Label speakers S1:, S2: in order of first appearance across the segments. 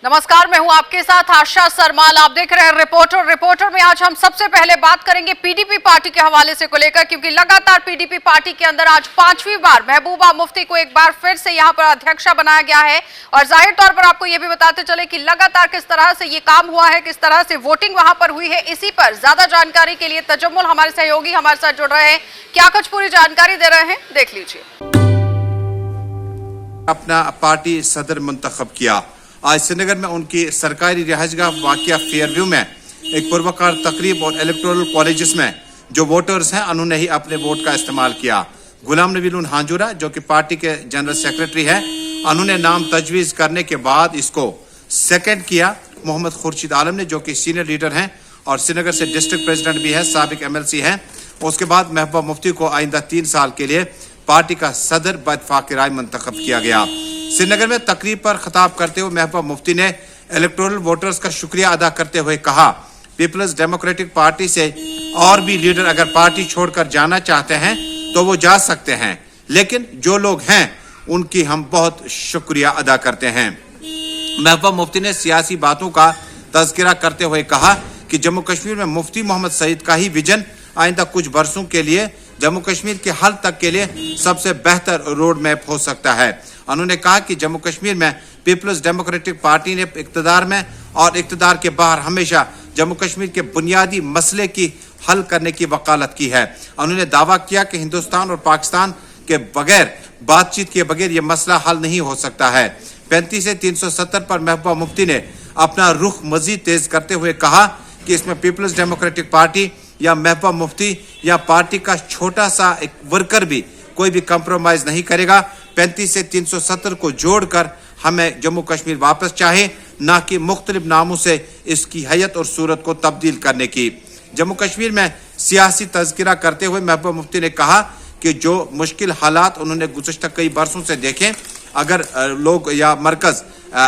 S1: नमस्कार, मैं हूं आपके साथ आशा सरमाल। आप देख रहे हैं रिपोर्टर में आज हम सबसे पहले बात करेंगे पीडीपी पार्टी के हवाले से को लेकर, क्योंकि लगातार पीडीपी पार्टी के अंदर आज 5वीं बार महबूबा मुफ्ती को एक बार फिर से यहां पर अध्यक्षा बनाया गया है। और जाहिर तौर पर आपको यह भी बताते चले कि लगातार किस तरह से ये काम हुआ है, किस तरह से वोटिंग वहां पर हुई है। इसी पर ज्यादा जानकारी के लिए तजम्मुल हमारे सहयोगी हमारे साथ जुड़ रहे हैं। क्या कुछ पूरी जानकारी दे रहे हैं, देख लीजिए।
S2: अपना पार्टी सदर मुंतखब किया। आज श्रीनगर में उनकी सरकारी रिहाइशगाह वाक़िया फेयरव्यू में एक पुरवकार तकरीब और इलेक्टोरल कॉलेजेस में जो वोटर्स हैं उन्होंने ही अपने वोट का इस्तेमाल किया। गुलाम नबी लून हांजुरा जो कि पार्टी के जनरल सेक्रेटरी हैं, उन्होंने नाम तजवीज़ करने के बाद इसको सेकंड किया। मोहम्मद खुर्शीद आलम ने, जो कि सीनियर लीडर हैं और श्रीनगर से डिस्ट्रिक्ट प्रेसिडेंट भी है, साबिक MLC हैं। उसके बाद महबूबा मुफ्ती को आइंदा 3 साल के लिए पार्टी का सदर बइत्तेफ़ाक़ राय मुंतखब किया गया। श्रीनगर में तकरीब पर खिताब करते हुए महबूबा मुफ्ती ने इलेक्टोरल वोटर्स का शुक्रिया अदा करते हुए कहा, पीपल्स डेमोक्रेटिक पार्टी से और भी लीडर अगर पार्टी छोड़कर जाना चाहते हैं तो वो जा सकते हैं, लेकिन जो लोग हैं उनकी हम बहुत शुक्रिया अदा करते हैं। महबूबा मुफ्ती ने सियासी बातों का तज़किरा करते हुए कहा कि जम्मू कश्मीर में मुफ्ती मोहम्मद सईद का ही विजन आइंदा कुछ बरसों के लिए जम्मू कश्मीर के हल तक के लिए सबसे बेहतर रोड मैप हो सकता है। उन्होंने कहा कि जम्मू कश्मीर में पीपल्स डेमोक्रेटिक पार्टी ने इक़्तिदार में और इक़्तिदार के बाहर हमेशा जम्मू कश्मीर के बुनियादी मसले की हल करने की वकालत की है। उन्होंने दावा किया कि हिंदुस्तान और पाकिस्तान के बगैर बातचीत के बगैर ये मसला हल नहीं हो सकता है। 35 से 370 पर महबूबा मुफ्ती ने अपना रुख मजीद तेज करते हुए कहा कि इसमें पीपल्स डेमोक्रेटिक पार्टी या महबूबा मुफ्ती या पार्टी का छोटा सा एक वर्कर भी कोई भी कंप्रोमाइज नहीं करेगा। 35 से 370 को जोड़कर हमें जम्मू कश्मीर वापस चाहे, ना कि मुख्तलिफ नामों से इसकी हैयत और सूरत को तब्दील करने की। जम्मू कश्मीर में सियासी तज़किरा करते हुए महबूबा मुफ्ती ने कहा कि जो मुश्किल हालात उन्होंने गुज़श्ता कई बरसों से देखे, अगर लोग या मरकज़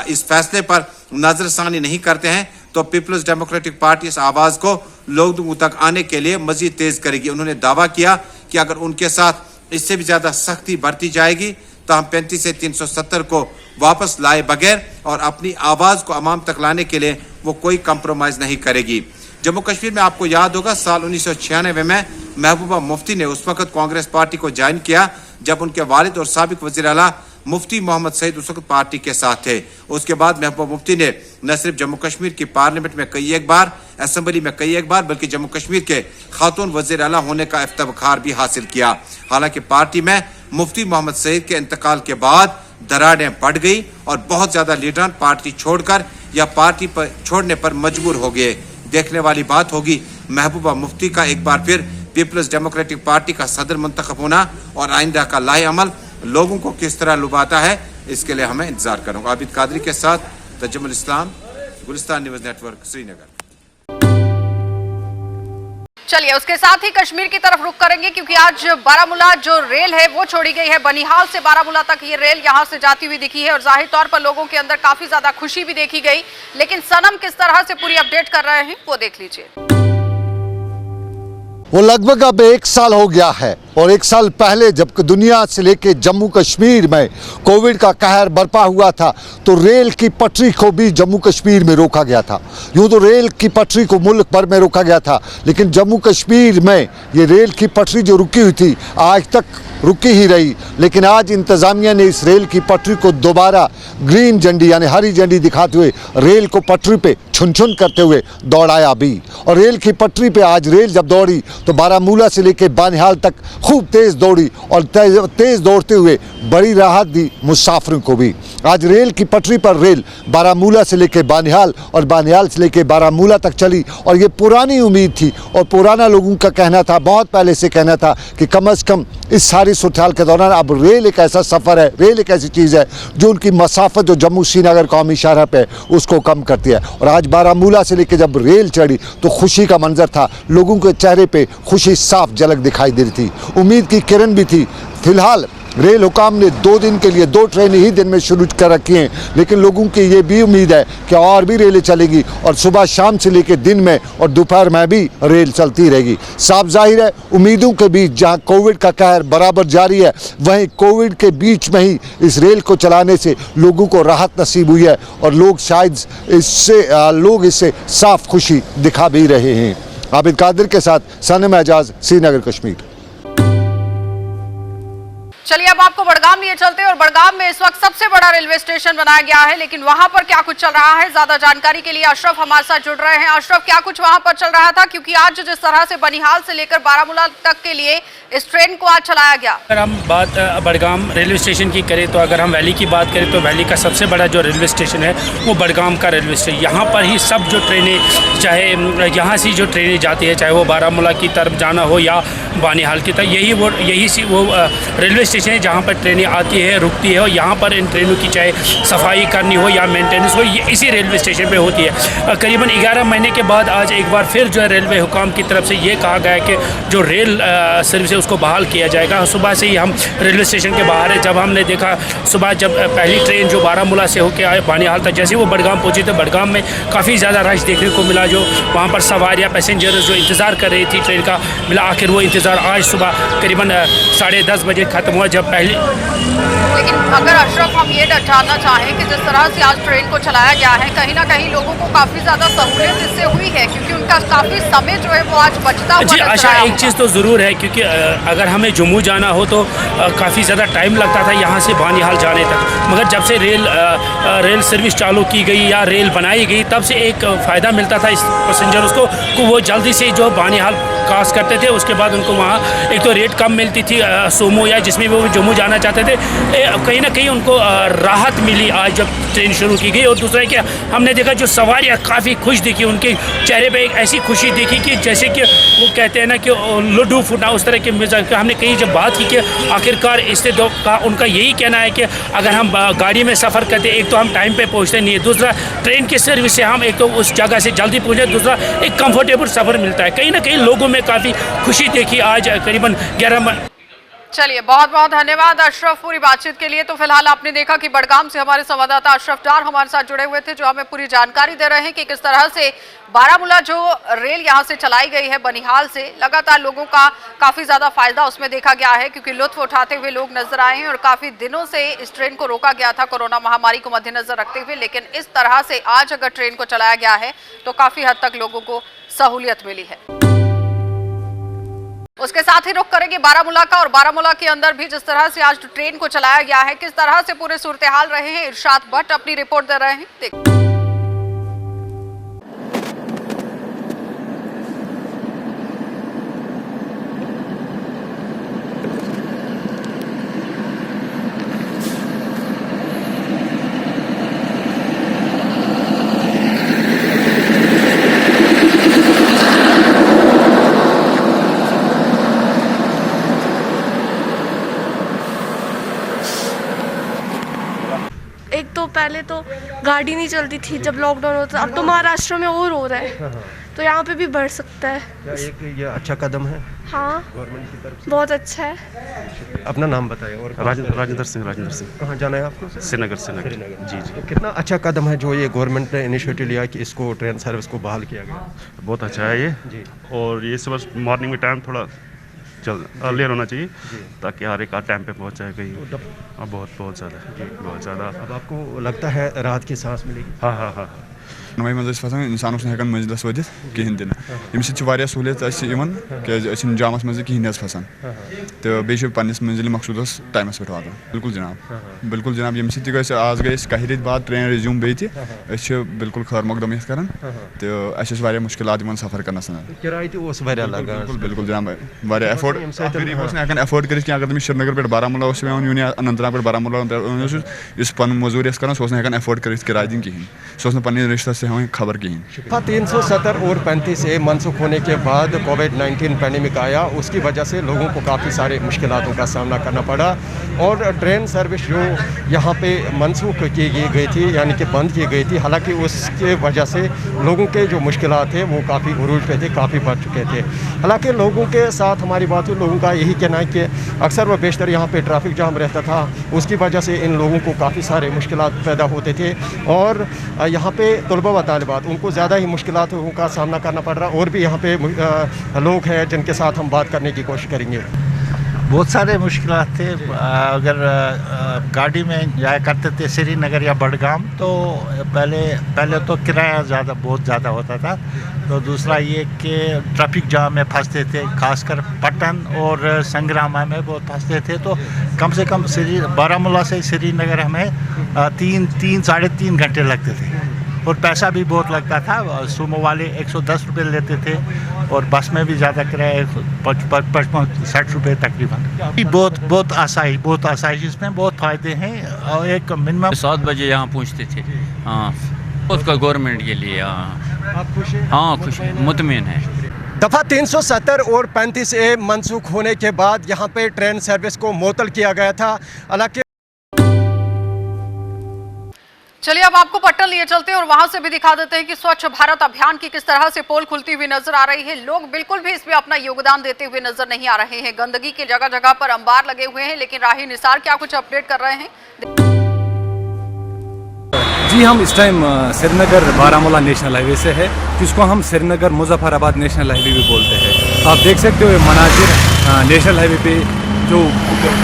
S2: इस फैसले पर नजरसानी नहीं करते हैं तो पीपल्स डेमोक्रेटिक पार्टी इस आवाज़ को लोगों तक आने के लिए मजीद तेज करेगी। उन्होंने दावा किया कि अगर उनके साथ इससे भी ज़्यादा सख्ती बरती जाएगी तो हम 35 से 370 को वापस लाए बगैर और अपनी आवाज़ को अवाम तक लाने के लिए वो कोई कंप्रोमाइज़ नहीं करेगी। जम्मू कश्मीर में आपको याद होगा साल 1996 में महबूबा मुफ्ती ने उस वक्त कांग्रेस पार्टी को ज्वाइन किया जब उनके वालिद और साबिक वज़ीर आला मुफ्ती मोहम्मद सईद उस वक्त पार्टी के साथ थे। उसके बाद महबूबा मुफ्ती ने न सिर्फ जम्मू कश्मीर की पार्लियामेंट में कई एक बार, असेंबली में कई एक बार, बल्कि जम्मू कश्मीर के खातून वज़ीर आला होने का इफ्तिखार भी हासिल किया। हालांकि पार्टी में मुफ्ती मोहम्मद सईद के इंतकाल के बाद दरारें बढ़ गई और बहुत ज़्यादा लीडर पार्टी छोड़कर या पार्टी पर छोड़ने पर मजबूर हो गए। देखने वाली बात होगी महबूबा मुफ्ती का एक बार फिर पीपल्स डेमोक्रेटिक पार्टी का सदर मुंतखब होना और आइंदा का लाए अमल लोगों को किस तरह लुभाता है, इसके लिए हमें इंतजार करूंगा। आबिद कादरी के साथ तजम्मुल इस्लाम, गुलिस्तान न्यूज़ नेटवर्क, श्रीनगर।
S1: चलिए उसके साथ ही कश्मीर की तरफ रुख करेंगे, क्योंकि आज बारामूला जो रेल है वो छोड़ी गई है। बनिहाल से बारामूला तक ये रेल यहां से जाती हुई दिखी है और जाहिर तौर पर लोगों के अंदर काफी ज्यादा खुशी भी देखी गई। लेकिन सनम किस तरह से पूरी अपडेट कर रहे हैं वो देख लीजिए।
S3: वो लगभग अब 1 साल हो गया है और 1 साल पहले जब दुनिया से लेके जम्मू कश्मीर में कोविड का कहर बरपा हुआ था तो रेल की पटरी को भी जम्मू कश्मीर में रोका गया था। यूँ तो रेल की पटरी को मुल्क भर में रोका गया था, लेकिन जम्मू कश्मीर में ये रेल की पटरी जो रुकी हुई थी आज तक रुकी ही रही। लेकिन आज इंतज़ामिया ने इस रेल की पटरी को दोबारा ग्रीन झंडी यानी हरी झंडी दिखाते हुए रेल को पटरी पे छुन करते हुए दौड़ाया भी। और रेल की पटरी पे आज रेल जब दौड़ी तो बारामूला से लेकर बानिहाल तक खूब तेज़ दौड़ी और तेज़ दौड़ते हुए बड़ी राहत दी मुसाफिरों को भी। आज रेल की पटरी पर रेल बारामूला से लेकर बानिहाल और बानिहाल से लेकर बारामूला तक चली और ये पुरानी उम्मीद थी और पुराना लोगों का कहना था, बहुत पहले से कहना था कि कम से कम इस सारी सूरत के दौरान अब रेल एक ऐसा सफ़र है, रेल एक ऐसी चीज़ है जो उनकी मसाफत जो जम्मू श्रीनगर कौमी शाहराह पे उसको कम करती है। और आज बारामूला से लेकर जब रेल चढ़ी तो खुशी का मंजर था, लोगों के चेहरे पे खुशी साफ झलक दिखाई दे रही थी, उम्मीद की किरण भी थी। फिलहाल रेल हुकाम ने 2 दिन के लिए 2 ट्रेनें ही दिन में शुरू कर रखी हैं, लेकिन लोगों की ये भी उम्मीद है कि और भी रेलें चलेगी और सुबह शाम से लेकर दिन में और दोपहर में भी रेल चलती रहेगी। साफ जाहिर है उम्मीदों के बीच जहां कोविड का कहर बराबर जारी है, वहीं कोविड के बीच में ही इस रेल को चलाने से लोगों को राहत नसीब हुई है और लोग शायद इससे साफ खुशी दिखा भी रहे हैं। आबिद कादिर के साथ सनम एजाज, श्रीनगर, कश्मीर।
S1: चलिए अब आपको बड़गाम लिए चलते हैं और बड़गाम में इस वक्त सबसे बड़ा रेलवे स्टेशन बनाया गया है, लेकिन वहां पर क्या कुछ चल रहा है, ज्यादा जानकारी के लिए अशरफ हमारे साथ जुड़ रहे हैं। अशरफ, क्या कुछ वहां पर चल रहा था, क्योंकि आज जिस तरह से बनिहाल से लेकर बारामूला तक के लिए इस ट्रेन को आज चलाया गया।
S4: अगर हम बात बड़गाम रेलवे स्टेशन की करें तो अगर हम वैली की बात करें तो वैली का सबसे बड़ा जो रेलवे स्टेशन है वो बड़गाम का रेलवे स्टेशन। यहाँ पर ही सब जो ट्रेनें, चाहे यहाँ से जो ट्रेनें जाती है, चाहे वो बारामूला की तरफ जाना हो या बनिहाल की तरफ, यही वो रेलवे स्टेशन है जहाँ पर ट्रेनें आती है, रुकती है और यहाँ पर इन ट्रेनों की चाहे सफाई करनी हो या मेंटेनेंस हो, ये इसी रेलवे स्टेशन पे होती है। करीबन 11 महीने के बाद आज एक बार फिर जो है रेलवे हुकाम की तरफ से ये कहा गया है कि जो रेल सर्विस है उसको बहाल किया जाएगा। सुबह से ही हम रेलवे स्टेशन के बाहर है, जब हमने देखा सुबह जब पहली ट्रेन जो बारामूला से होकर आए बनिहाल तक, जैसे वो बड़गाम पहुँची तो बड़गाम में काफ़ी ज़्यादा रश देखने को मिला। जो वहाँ पर सवारियाँ, पैसेंजर्स जो इंतज़ार कर रही थी ट्रेन का, मिला आखिर वो इंतज़ार आज सुबह करीबन 10:30 बजे ख़त्म हुआ। जब पहले,
S1: लेकिन अगर अशरफ हम ये जानना चाहें कि जिस तरह से आज ट्रेन को चलाया गया है, कहीं ना कहीं लोगों को काफी ज्यादा सहूलियत इससे हुई है, क्योंकि उनका काफी समय जो है वो आज बचता हुआ
S4: जी आशा, एक चीज़ तो ज़रूर है, क्योंकि अगर हमें जम्मू जाना हो तो काफ़ी ज़्यादा टाइम लगता था यहाँ से बनिहाल जाने तक, मगर जब से रेल सर्विस चालू की गई या रेल बनाई गई तब से एक फ़ायदा मिलता था इस पैसेंजर्स को कि वो जल्दी से जो बनिहाल क्रॉस करते थे, उसके बाद उनको वहाँ एक तो रेट कम मिलती थी सोमो या जिसमें वो जम्मू जाना चाहते थे, कहीं ना कहीं उनको राहत मिली आज जब ट्रेन शुरू की गई। और दूसरा है कि हमने देखा जो सवारियाँ काफ़ी खुश दिखी, उनके चेहरे पे एक ऐसी खुशी दिखी कि जैसे कि वो कहते हैं ना कि लड्डू फूटा, उस तरह के मिजाज। हमने कहीं जब बात की कि आखिरकार इससे उनका यही कहना है कि अगर हम गाड़ी में सफ़र करते, एक तो हम टाइम पे पहुँचते नहीं है, दूसरा ट्रेन की सर्विस से हम एक तो उस जगह से जल्दी पहुँचे, दूसरा एक कंफर्टेबल सफ़र मिलता है। कहीं ना कहीं लोगों में काफ़ी खुशी देखी आज करीबन 11।
S1: चलिए बहुत बहुत धन्यवाद अशरफ पूरी बातचीत के लिए। तो फिलहाल आपने देखा कि बड़गाम से हमारे संवाददाता अशरफ डार हमारे साथ जुड़े हुए थे, जो हमें पूरी जानकारी दे रहे हैं कि किस तरह से बारामूला जो रेल यहां से चलाई गई है बनिहाल से, लगातार लोगों का काफी ज्यादा फायदा उसमें देखा गया है, क्योंकि लुत्फ उठाते हुए लोग नजर आए हैं और काफी दिनों से इस ट्रेन को रोका गया था कोरोना महामारी को मद्देनजर रखते हुए, लेकिन इस तरह से आज अगर ट्रेन को चलाया गया है तो काफी हद तक लोगों को सहूलियत मिली है। उसके साथ ही रुख करेंगे बारामूला का, और बारामूला के अंदर भी जिस तरह से आज ट्रेन को चलाया गया है, किस तरह से पूरे सूरत हाल रहे हैं, इरशाद भट्ट अपनी रिपोर्ट दे रहे हैं।
S5: एक तो पहले तो गाड़ी नहीं चलती थी जब लॉकडाउन होता, अब तो महाराष्ट्र में और हो रहा है, तो यहाँ पे भी बढ़ सकता है।
S6: क्या ये अच्छा कदम है
S5: हाँ,
S6: गवर्नमेंट की तरफ
S5: बहुत अच्छा है।
S6: अपना नाम बताइए। और
S7: राजेंद्र सिंह।
S6: कहाँ जाना है आपको?
S7: श्रीनगर। जी।
S6: तो कितना अच्छा कदम है जो ये गवर्नमेंट ने इनिशिएटिव लिया कि इसको ट्रेन सर्विस को बहाल किया गया।
S7: बहुत अच्छा है ये जी। और ये सुबह मॉर्निंग में टाइम थोड़ा अर्लियर होना चाहिए ताकि हर एक टाइम पे पहुँच जाए कहीं। बहुत ज़्यादा।
S6: अब आपको लगता है राहत की सांस मिलेगी?
S7: हाँ।
S8: नई मज फसान इंसान हेकान मंजिलस वत कहें दिन सहूलियत क्या जामस मज कहें फसान तो बे पन्नस मंजिल मकसूदस टाइमस पे वातान। बिल्कुल जनाब ये आज गई कह रेत बाद ट्रेन रिज्यूम बे बिल्कुल खैर मकदम कर तो मुश्किल सफ़र करनस। बिल्कुल जनाब एफोर्ड एफोर्ड कर अगर तमिस श्रीनगर पे बारामूला यून या अनंतनाग पे बारामूला पन मजूरी कर एफोर्ड कर किराय दिन कहें सह पन्ने रिश्ते से हमें खबर कहीं।
S6: 370 और 35A मनसूख होने के बाद कोविड-19 पैंडेमिक आया, उसकी वजह से लोगों को काफ़ी सारे मुश्किलातों का सामना करना पड़ा और ट्रेन सर्विस जो यहाँ पे मनसूख की गई थी यानी कि बंद की गई थी, हालांकि उसके वजह से लोगों के जो मुश्किलात थे वो काफ़ी उरूज पे थे, काफ़ी बढ़ चुके थे। हालांकि लोगों के साथ हमारी बात हुई, लोगों का यही कहना है कि अक्सर व बेशतर यहाँ पे ट्रैफिक जाम रहता था, उसकी वजह से इन लोगों को काफ़ी सारे मुश्किलात पैदा होते थे और यहाँ पे तलबा व तालिबात उनको ज़्यादा ही मुश्किलातों का सामना करना पड़ रहा। और भी यहाँ पे लोग हैं जिनके साथ हम बात करने की कोशिश करेंगे।
S9: बहुत सारे मुश्किलात थे। अगर गाड़ी में जाया करते थे श्रीनगर या बडगाम तो पहले तो किराया बहुत ज़्यादा होता था, तो दूसरा ये कि ट्रैफिक जाम में फंसते थे, खासकर पटन और संग्रामा में बहुत फंसते थे। तो कम से कम बारामूला से श्रीनगर हमें 3-3 3.5 घंटे लगते थे और पैसा भी बहुत लगता था। सुमो वाले 110 रुपये लेते थे और बस में भी ज़्यादा किराया 55-60 रुपये तकरीबन। बहुत आसाइश इसमें बहुत फ़ायदे हैं और एक मिनिमम
S10: 7 बजे यहाँ पहुँचते थे। हाँ, उसका गवर्नमेंट के लिए
S6: आप खुश हैं?
S10: हाँ खुश, मुतमिन है।
S6: दफ़ा 370 और 35A मनसूख होने के बाद यहाँ पे ट्रेन सर्विस को मुअत्तल किया गया था। हालांकि
S1: चलिए अब आपको पट्टन लिए चलते हैं और वहां से भी दिखा देते हैं कि स्वच्छ भारत अभियान की किस तरह से पोल खुलती हुई नजर आ रही है। लोग बिल्कुल भी इसमें अपना योगदान देते हुए नजर नहीं आ रहे हैं। गंदगी की जगह जगह पर अंबार लगे हुए हैं, लेकिन राही निसार क्या कुछ अपडेट कर रहे हैं।
S11: जी, हम इस time Srinagar Baramulla national highway से है, जिसको हम श्रीनगर मुजफ्फराबाद नेशनल हाईवे भी बोलते हैं। आप देख सकते हो मनाजिर नेशनल हाईवे पे जो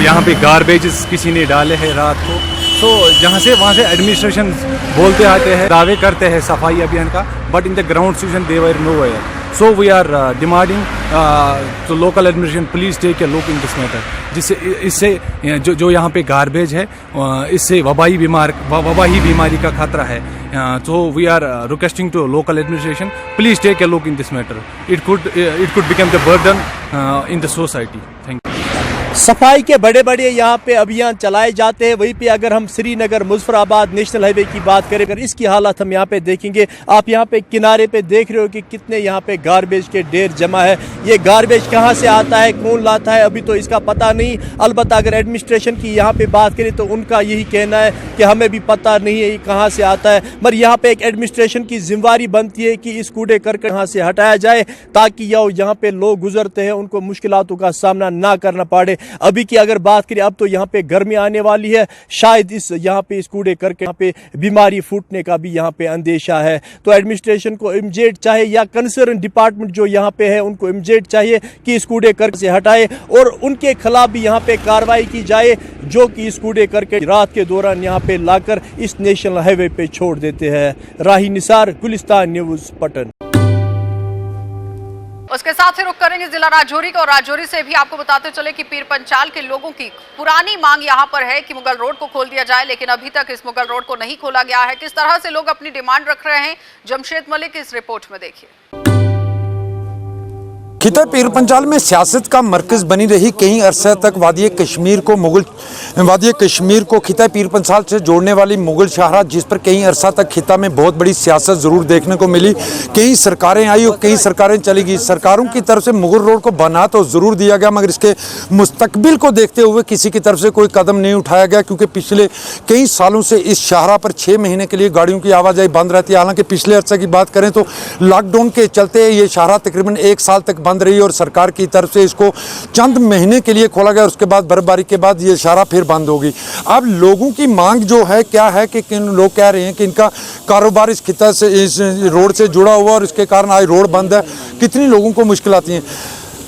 S11: यहाँ पे गार्बेजेस किसी ने डाले हैं रात को, तो जहाँ से वहाँ से एडमिनिस्ट्रेशन बोलते आते हैं, दावे करते हैं सफाई अभियान का, but in the ground situation they were nowhere. So we are demanding to local administration please take a look in this matter, जिससे इससे जो यहाँ पे गार्बेज है इससे वबाई बीमारी का खतरा है। तो we are requesting to local administration please take a look in this matter. It could become the burden in the society. Thank you.
S12: सफाई के बड़े बड़े यहाँ पे अभियान चलाए जाते हैं। वहीं पे अगर हम श्रीनगर मुजफ्फराबाद नेशनल हाईवे की बात करें, अगर इसकी हालत हम यहाँ पे देखेंगे, आप यहाँ पे किनारे पे देख रहे हो कि कितने यहाँ पे गार्बेज के ढेर जमा है। ये गार्बेज कहाँ से आता है, कौन लाता है, अभी तो इसका पता नहीं। अलबत्ता अगर एडमिनिस्ट्रेशन की यहाँ पे बात करें तो उनका यही कहना है कि हमें भी पता नहीं है ये कहाँ से आता है। मगर यहाँ पे एक एडमिनिस्ट्रेशन की जिम्मेवारी बनती है कि इस कूड़े करकट यहाँ से हटाया जाए, ताकि यहाँ पे लोग गुजरते हैं उनको मुश्किलातों का सामना ना करना पड़े। अभी की अगर बात करें, अब तो यहाँ पे गर्मी आने वाली है, शायद यहाँ पे इस कूड़े करके यहाँ पे बीमारी फूटने का भी यहाँ पे अंदेशा है। तो एडमिनिस्ट्रेशन को इमीडिएट चाहिए या कंसर्न डिपार्टमेंट जो यहाँ पे है उनको इमीडिएट चाहिए कि इस कूड़े करके से हटाए और उनके खिलाफ भी यहाँ पे कार्रवाई की जाए जो कि इस कूड़े करके रात के दौरान यहाँ पे लाकर इस नेशनल हाईवे पे छोड़ देते हैं। राही निसार, गुलिस्तान न्यूज़, पटन।
S1: उसके साथ ही रुक करेंगे जिला राजौरी का और राजौरी से भी आपको बताते चले कि पीर पंचाल के लोगों की पुरानी मांग यहां पर है कि मुगल रोड को खोल दिया जाए, लेकिन अभी तक इस मुगल रोड को नहीं खोला गया है। किस तरह से लोग अपनी डिमांड रख रहे हैं, जमशेद मलिक इस रिपोर्ट में देखिए।
S13: खिता पीर पंचाल में सियासत का मरकज बनी रही कई अरसे तक वादी कश्मीर को खिता पीर पंचाल से जोड़ने वाली मुगल शाहरा, जिस पर कई अरसा तक खिता में बहुत बड़ी सियासत ज़रूर देखने को मिली। कई सरकारें आई और कई सरकारें चली गई। सरकारों की तरफ से मुगल रोड को बना तो ज़रूर दिया गया, मगर इसके मुस्तकबिल को देखते हुए किसी की तरफ से कोई कदम नहीं उठाया गया, क्योंकि पिछले कई सालों से इस शाहरा पर 6 महीने के लिए गाड़ियों की आवाजाही बंद रहती है। हालांकि पिछले अरसे की बात करें तो लॉकडाउन के चलते ये शाहरा तकरीबन 1 साल तक बंद रही और सरकार की तरफ से इसको चंद महीने के लिए खोला गया। उसके बाद बर्फबारी के बाद ये शाहरा फिर बंद होगी। अब लोगों की मांग जो है क्या है कि लोग कह रहे हैं कि इनका कारोबार इस खिता से, इस रोड से जुड़ा हुआ और इसके कारण आज रोड बंद है। कितनी लोगों को मुश्किल आती हैं,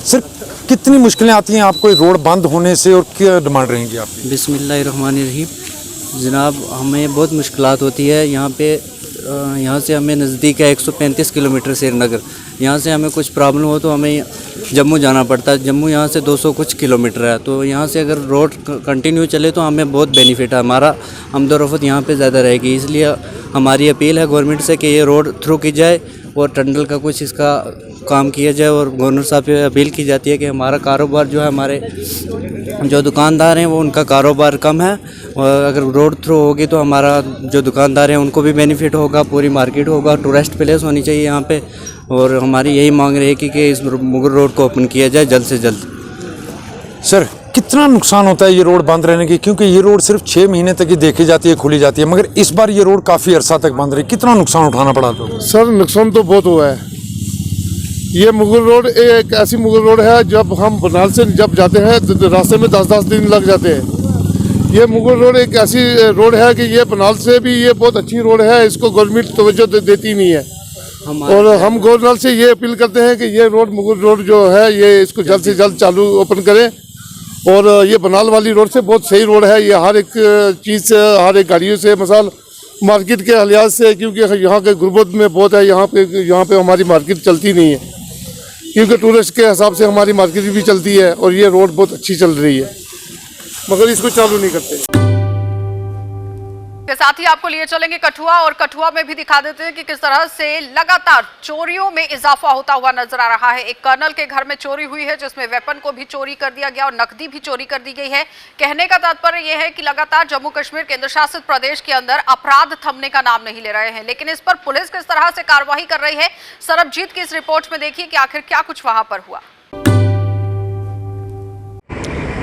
S13: सिर्फ कितनी मुश्किलें आती हैं आपको रोड बंद होने से और क्या डिमांड रहेंगी आपकी?
S14: बिस्मिल्लाहिर्रहमानिर्रहीम। जनाब, हमें बहुत मुश्किलात होती है यहाँ से हमें नज़दीक है 135 किलोमीटर श्रीनगर। यहाँ से हमें कुछ प्रॉब्लम हो तो हमें जम्मू जाना पड़ता है। जम्मू यहाँ से 200 कुछ किलोमीटर है, तो यहाँ से अगर रोड कंटिन्यू चले तो हमें बहुत बेनिफिट है, हमारा आमदोरफ़्त यहाँ पे ज़्यादा रहेगी। इसलिए हमारी अपील है गवर्नमेंट से कि ये रोड थ्रू की जाए और टनल का कुछ इसका काम किया जाए और गवर्नर साहब से अपील की जाती है कि हमारा कारोबार जो है, हमारे जो दुकानदार हैं वो उनका कारोबार कम है, और अगर रोड थ्रू होगी तो हमारा जो दुकानदार हैं उनको भी बेनिफिट होगा, पूरी मार्केट होगा, टूरिस्ट प्लेस होनी चाहिए यहाँ पे। और हमारी यही मांग रहेगी कि इस मुगल रोड को ओपन किया जाए जल्द से जल्द।
S13: सर कितना नुकसान होता है ये रोड बंद रहने की, क्योंकि ये रोड सिर्फ 6 महीने तक ही देखी जाती है, खुली जाती है, मगर इस बार ये रोड काफ़ी अरसा तक बंद रही। कितना नुकसान उठाना पड़ा तो?
S15: सर नुकसान तो बहुत हुआ है। ये मुगल रोड एक ऐसी मुगल रोड है, जब हम बनाल से जब जाते हैं तो रास्ते में 10-10 दिन लग जाते हैं। ये मुगल रोड एक ऐसी रोड है कि ये बनाल से भी ये बहुत अच्छी रोड है, इसको गवर्नमेंट तवज्जो देती नहीं है। और हम गवर्नर से ये अपील करते हैं कि ये रोड मुगल रोड जो है ये इसको जल्द से जल्द चालू ओपन करें। और ये बनाल वाली रोड से बहुत सही रोड है, ये हर एक चीज़ से, हर एक गाड़ियों से, मसाल मार्केट के लिहाज से, क्योंकि यहाँ के गुर्बत में बहुत है, यहाँ पे हमारी मार्केट चलती नहीं है, क्योंकि टूरिस्ट के हिसाब से हमारी मार्केट भी चलती है और ये रोड बहुत अच्छी चल रही है, मगर इसको चालू नहीं करते।
S1: के साथ ही आपको लिए चलेंगे कठुआ, और कठुआ में भी दिखा देते हैं कि किस तरह से लगातार चोरियों में इजाफा होता हुआ नजर आ रहा है। एक कर्नल के घर में चोरी हुई है, जिसमें वेपन को भी चोरी कर दिया गया और नकदी भी चोरी कर दी गई है। कहने का तात्पर्य यह है कि लगातार जम्मू कश्मीर केंद्र शासित प्रदेश के अंदर अपराध थमने का नाम नहीं ले रहे हैं, लेकिन इस पर पुलिस किस तरह से कार्रवाई कर रही है, सरबजीत की इस रिपोर्ट में देखिए कि आखिर क्या कुछ वहां पर हुआ।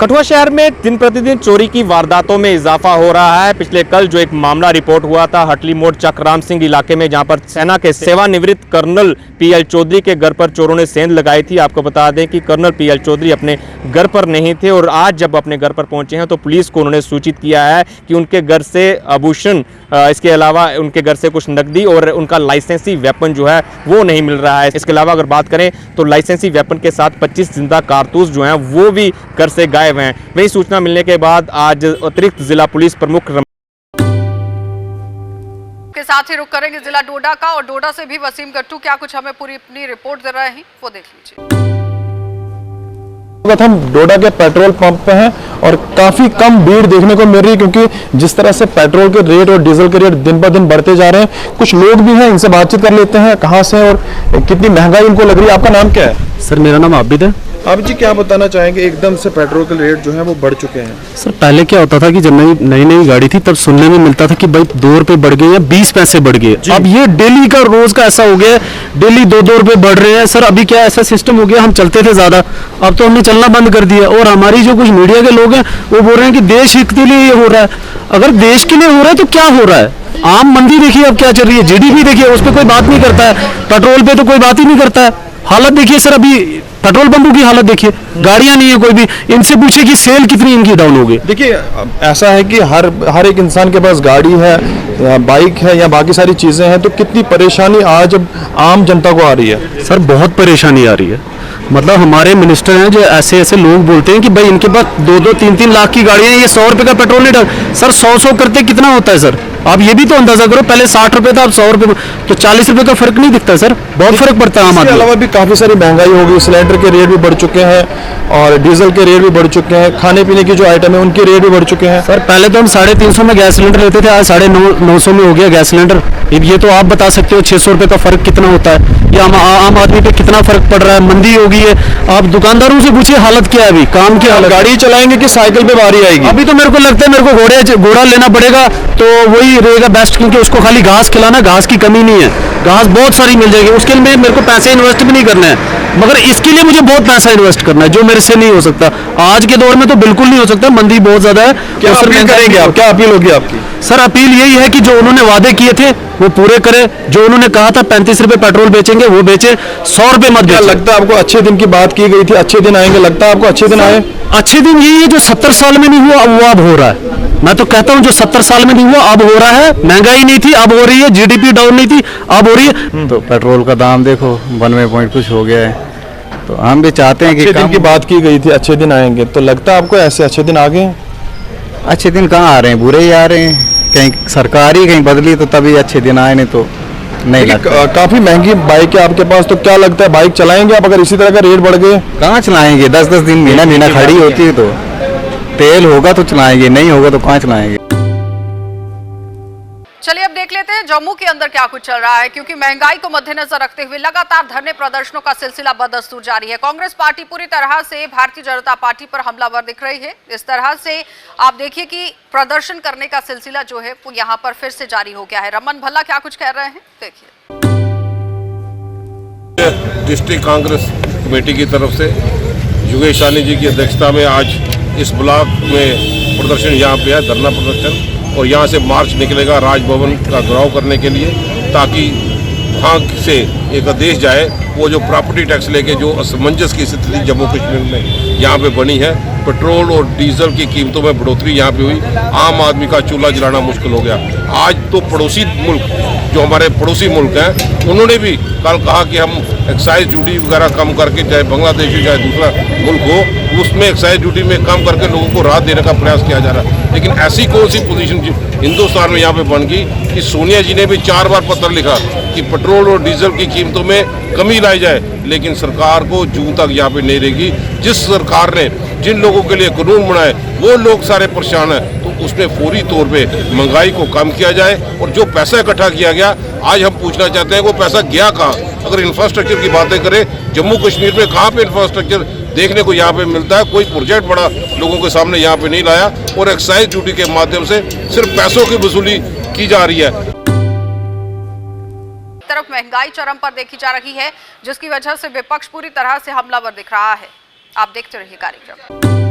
S16: कठुआ शहर में दिन प्रतिदिन चोरी की वारदातों में इजाफा हो रहा है। पिछले कल जो एक मामला रिपोर्ट हुआ था हटली मोड़ चकराम सिंह इलाके में, जहां पर सेना के सेवानिवृत्त कर्नल पीएल चौधरी के घर पर चोरों ने सेंध लगाई थी। आपको बता दें कि कर्नल पीएल चौधरी अपने घर पर नहीं थे, और आज जब अपने घर पर पहुंचे हैं तो पुलिस को उन्होंने सूचित किया है कि उनके घर से आभूषण, इसके अलावा उनके घर से कुछ नकदी और उनका लाइसेंसी वेपन जो है वो नहीं मिल रहा है। इसके अलावा अगर बात करें तो लाइसेंसी वेपन के साथ 25 जिंदा कारतूस जो हैं वो भी घर से गायब हैं। वही सूचना मिलने के बाद आज अतिरिक्त जिला पुलिस प्रमुख
S1: के साथ ही रुक करेंगे जिला डोडा का, और डोडा से भी वसीम गट्टू क्या कुछ हमें पूरी अपनी रिपोर्ट दे रहे हैं वो देख लीजिए।
S17: हम डोडा के पेट्रोल पंप पे हैं और काफ़ी कम भीड़ देखने को मिल रही है, क्योंकि जिस तरह से पेट्रोल के रेट और डीजल के रेट दिन ब दिन बढ़ते जा रहे हैं। कुछ लोग भी हैं, इनसे बातचीत कर लेते हैं, कहाँ से और कितनी महंगाई उनको लग रही है। आपका नाम क्या है?
S18: सर मेरा नाम आबिद है।
S17: आप जी क्या बताना चाहेंगे, एकदम से पेट्रोल के रेट जो है वो बढ़ चुके हैं?
S18: सर पहले क्या होता था कि जब नई गाड़ी थी तब सुनने में मिलता था कि भाई 2 रुपए बढ़ गए या 20 पैसे बढ़ गए। अब ये डेली का रोज का ऐसा हो गया, डेली 2-2 रुपए बढ़ रहे हैं। सर अभी क्या ऐसा सिस्टम हो गया, हम चलते थे ज्यादा, अब तो हमने चलना बंद कर दिया। और हमारी जो कुछ मीडिया के लोग हैं वो बोल रहे हैं कि देश हित के लिए ये हो रहा है। अगर देश के लिए हो रहा है तो क्या हो रहा है? आम मंदी देखिए अब क्या चल रही है, जीडीपी देखिए उस पर कोई बात नहीं करता है, पेट्रोल पे तो कोई बात ही नहीं करता है। हालत देखिए सर, अभी पेट्रोल पंपों की हालत देखिए, गाड़ियां नहीं है कोई भी। इनसे पूछे कि सेल कितनी इनकी डाउन हो गई।
S17: देखिए ऐसा है कि हर एक इंसान के पास गाड़ी है, बाइक है या बाकी सारी चीजें हैं, तो कितनी परेशानी आज आम जनता को आ रही है।
S18: सर बहुत परेशानी आ रही है, मतलब हमारे मिनिस्टर हैं जो ऐसे लोग बोलते हैं कि भाई इनके पास 2-2, 3-3 लाख की गाड़ियां हैं, ये 100 रुपए का पेट्रोल नहीं डाल। सर 100 करते कितना होता है सर? आप ये भी तो अंदाजा करो, पहले 60 रुपए था अब 100 रुपए, तो 40 रुपए का फर्क नहीं दिखता सर, बहुत फर्क पड़ता है।
S17: इसके अलावा भी काफी सारी महंगाई हो गई, सिलेंडर के रेट भी बढ़ चुके हैं और डीजल के रेट भी बढ़ चुके हैं, खाने पीने की जो आइटम है उनके रेट भी बढ़ चुके हैं।
S18: सर पहले तो हम 350 में गैस सिलेंडर लेते थे, आज 950 में हो गया गैस सिलेंडर। ये तो आप बता सकते हो 600 रुपए का फर्क कितना होता है, या आम आदमी पे कितना फर्क पड़ रहा है। मंदी हो गई है, आप दुकानदारों से पूछिए हालत क्या है अभी, काम की हालत।
S17: गाड़ी चलाएंगे कि साइकिल पे बारी आएगी?
S18: अभी तो मेरे को लगता है मेरे को घोड़ा लेना पड़ेगा, तो वही रहेगा बेस्ट, क्योंकि उसको खाली घास खिलाना, घास की कमी नहीं है, घास बहुत सारी मिल जाएगी। उसके लिए मेरे को पैसे इन्वेस्ट भी नहीं करना है, मगर इसके लिए मुझे बहुत पैसा इन्वेस्ट करना है जो मेरे से नहीं हो सकता। आज के दौर में तो बिल्कुल नहीं हो सकता, मंदी बहुत ज्यादा है।
S17: क्या अपील करेंगे आप, क्या अपील होगी आपकी?
S18: सर अपील यही है कि जो उन्होंने वादे किए थे वो पूरे करें। जो उन्होंने कहा था 35 रुपए पेट्रोल बेचेंगे वो बेचे, 100 रुपए मत बेचें।
S17: लगता है आपको अच्छे दिन की बात की गई थी, अच्छे दिन आएंगे, लगता है आपको अच्छे दिन आए?
S18: अच्छे दिन यही है जो 70 साल में नहीं हुआ वो अब हो रहा है। मैं तो कहता हूँ जो 70 साल में नहीं हुआ अब हो रहा है। महंगाई नहीं थी अब हो रही है, जीडीपी डाउन नहीं थी अब हो रही है।
S19: तो पेट्रोल का दाम देखो 92 पॉइंट कुछ हो गया है, तो हम भी चाहते हैं कि
S17: अच्छे दिन की बात की गई थी, अच्छे दिन आएंगे, तो लगता है आपको ऐसे अच्छे दिन आ गए?
S19: अच्छे दिन कहाँ आ रहे हैं, बुरे ही आ रहे हैं। कहीं सरकार ही कहीं बदली तो तभी अच्छे दिन आए, नहीं तो नहीं लगता।
S17: काफी महंगी बाइक है आपके पास, तो क्या लगता है बाइक चलाएंगे आप अगर इसी तरह का रेट बढ़ गए?
S19: कहाँ चलाएंगे, 10-10 दिन महीना खड़ी होती है, तो तेल होगा तो चलाएंगे, नहीं होगा तो कहाँ चलाएंगे।
S1: चलिए अब देख लेते हैं जम्मू के अंदर क्या कुछ चल रहा है, क्योंकि महंगाई को मद्देनजर रखते हुए लगातार धरने प्रदर्शनों का सिलसिला बदस्तूर जारी है। कांग्रेस पार्टी पूरी तरह से भारतीय जनता पार्टी पर हमलावर दिख रही है। इस तरह से आप देखिए कि प्रदर्शन करने का सिलसिला जो है वो यहाँ पर फिर से जारी हो गया है। रमन भल्ला क्या कुछ कह रहे हैं, देखिए।
S20: डिस्ट्रिक्ट कांग्रेस कमेटी की तरफ से योगेश साहनी जी की अध्यक्षता में आज इस ब्लॉक में प्रदर्शन यहाँ पे है, धरना प्रदर्शन, और यहाँ से मार्च निकलेगा राजभवन का घेराव करने के लिए, ताकि वहाँ से एक आदेश जाए। वो जो प्रॉपर्टी टैक्स लेके जो असमंजस की स्थिति जम्मू कश्मीर में यहाँ पे बनी है, पेट्रोल और डीजल की कीमतों में बढ़ोतरी यहाँ पे हुई, आम आदमी का चूल्हा जलाना मुश्किल हो गया। आज तो पड़ोसी मुल्क, जो हमारे पड़ोसी मुल्क हैं, उन्होंने भी कल कहा कि हम एक्साइज ड्यूटी वगैरह कम करके, चाहे बांग्लादेश हो चाहे दूसरा मुल्क हो, उसमें एक्साइज ड्यूटी में कम करके लोगों को राहत देने का प्रयास किया जा रहा है। लेकिन ऐसी कौन सी पोजीशन हिंदुस्तान में यहाँ पे बन गई कि सोनिया जी ने भी 4 बार पत्र लिखा कि पेट्रोल और डीजल की कीमतों में कमी लाई जाए, लेकिन सरकार को जून तक यहाँ पे नहीं रहेगी। जिस सरकार ने जिन लोगों के लिए कानून बनाए वो लोग सारे परेशान हैं, तो उसमें फौरी तौर पे महंगाई को कम किया जाए। और जो पैसा इकट्ठा किया गया, आज हम पूछना चाहते हैं वो पैसा गया कहाँ। अगर इंफ्रास्ट्रक्चर की बातें करें, जम्मू कश्मीर में कहाँ पे इंफ्रास्ट्रक्चर देखने को यहाँ पे मिलता है? कोई प्रोजेक्ट बड़ा लोगों के सामने यहाँ पे नहीं लाया, और एक्साइज ड्यूटी के माध्यम से सिर्फ पैसों की वसूली की जा रही है।
S1: तरफ महंगाई चरम पर देखी जा रही है, जिसकी वजह से विपक्ष पूरी तरह से हमलावर दिख रहा है। आप देखते रहिए कार्यक्रम।